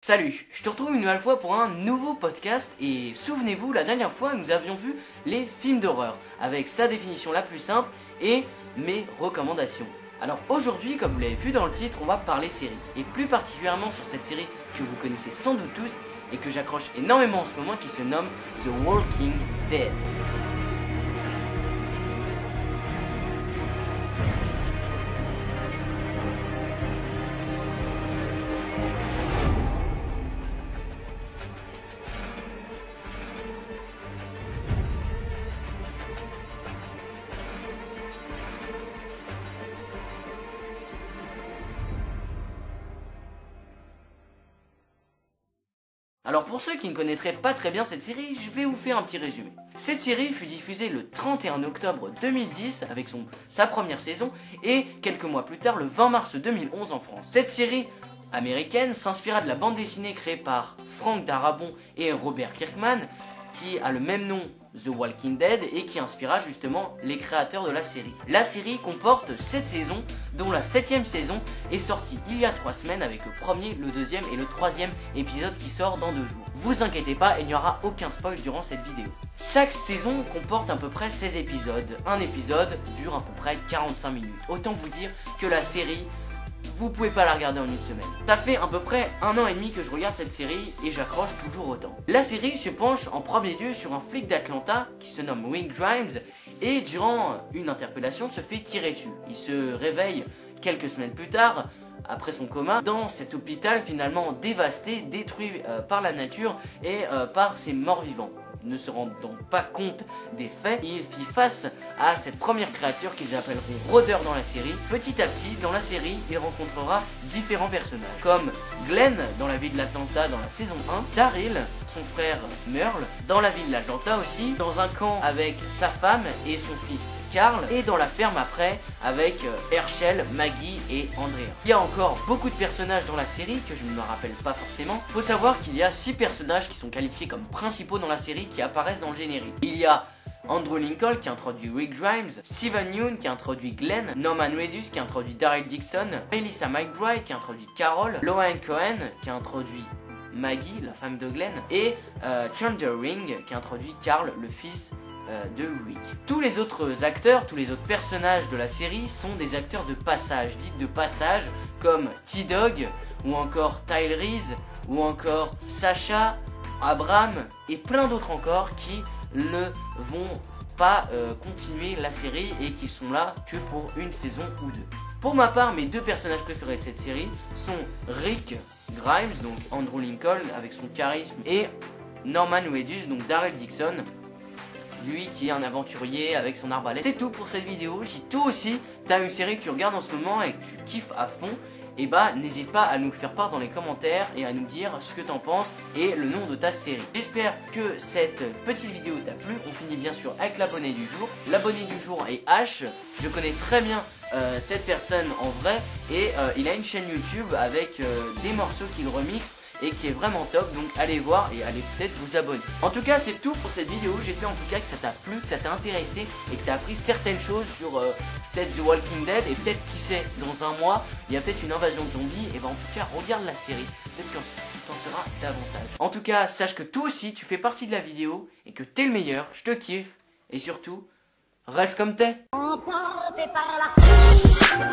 Salut, je te retrouve une nouvelle fois pour un nouveau podcast et souvenez-vous, la dernière fois nous avions vu les films d'horreur avec sa définition la plus simple et mes recommandations. Alors aujourd'hui, comme vous l'avez vu dans le titre, on va parler série et plus particulièrement sur cette série que vous connaissez sans doute tous et que j'accroche énormément en ce moment qui se nomme The Walking Dead. Alors pour ceux qui ne connaîtraient pas très bien cette série, je vais vous faire un petit résumé. Cette série fut diffusée le 31 octobre 2010 avec sa première saison et quelques mois plus tard le 20 mars 2011 en France. Cette série américaine s'inspira de la bande dessinée créée par Frank Darabont et Robert Kirkman qui a le même nom, The Walking Dead, et qui inspira justement les créateurs de la série. La série comporte 7 saisons, dont la 7ème saison est sortie il y a 3 semaines avec le premier, le deuxième et le troisième épisode qui sort dans 2 jours. Vous inquiétez pas, il n'y aura aucun spoil durant cette vidéo. Chaque saison comporte à peu près 16 épisodes. Un épisode dure à peu près 45 minutes. Autant vous dire que la série, vous pouvez pas la regarder en une semaine. Ça fait à peu près 1 an et demi que je regarde cette série et j'accroche toujours autant. La série se penche en premier lieu sur un flic d'Atlanta qui se nomme Rick Grimes et durant une interpellation se fait tirer dessus. Il se réveille quelques semaines plus tard après son coma dans cet hôpital finalement dévasté, détruit par la nature et par ses morts vivants. Ne se rendant pas compte des faits, il fit face à cette première créature qu'ils appelleront Rôdeur dans la série. Petit à petit, dans la série, il rencontrera différents personnages, comme Glenn dans la ville d'Atlanta dans la saison 1, Daryl, son frère Merle, dans la ville d'Atlanta aussi, dans un camp avec sa femme et son fils Carl, et dans la ferme après avec Herschel, Maggie et Andrea. Il y a encore beaucoup de personnages dans la série que je ne me rappelle pas forcément. Faut savoir qu'il y a 6 personnages qui sont qualifiés comme principaux dans la série qui apparaissent dans le générique. Il y a Andrew Lincoln qui introduit Rick Grimes, Steven Yeun qui introduit Glenn, Norman Reedus qui introduit Daryl Dixon, Melissa McBride qui introduit Carol, Lauren Cohen qui introduit Maggie, la femme de Glenn, et Chandler Ring qui introduit Carl, le fils de Rick. Tous les autres acteurs, tous les autres personnages de la série sont des acteurs de passage, dits de passage, comme T-Dog, ou encore Tyrese, ou encore Sacha, Abraham, et plein d'autres encore qui ne vont pas continuer la série et qui sont là que pour une saison ou 2. Pour ma part, mes 2 personnages préférés de cette série sont Rick Grimes, donc Andrew Lincoln avec son charisme, et Norman Reedus, donc Daryl Dixon, lui qui est un aventurier avec son arbalète. C'est tout pour cette vidéo. Si toi aussi t'as une série que tu regardes en ce moment et que tu kiffes à fond, et bah n'hésite pas à nous faire part dans les commentaires et à nous dire ce que t'en penses et le nom de ta série. J'espère que cette petite vidéo t'a plu. On finit bien sûr avec l'abonné du jour. L'abonné du jour est H. Je connais très bien cette personne en vrai et il a une chaîne YouTube avec des morceaux qu'il remixe et qui est vraiment top, donc allez voir et allez peut-être vous abonner. En tout cas c'est tout pour cette vidéo, j'espère en tout cas que ça t'a plu, que ça t'a intéressé et que t'as appris certaines choses sur peut-être The Walking Dead et peut-être qui sait, dans un mois, il y a peut-être une invasion de zombies et ben en tout cas regarde la série, peut-être que tu t'en feras davantage. En tout cas sache que toi aussi tu fais partie de la vidéo et que t'es le meilleur, je te kiffe et surtout, reste comme t'es. Emporté par la foule.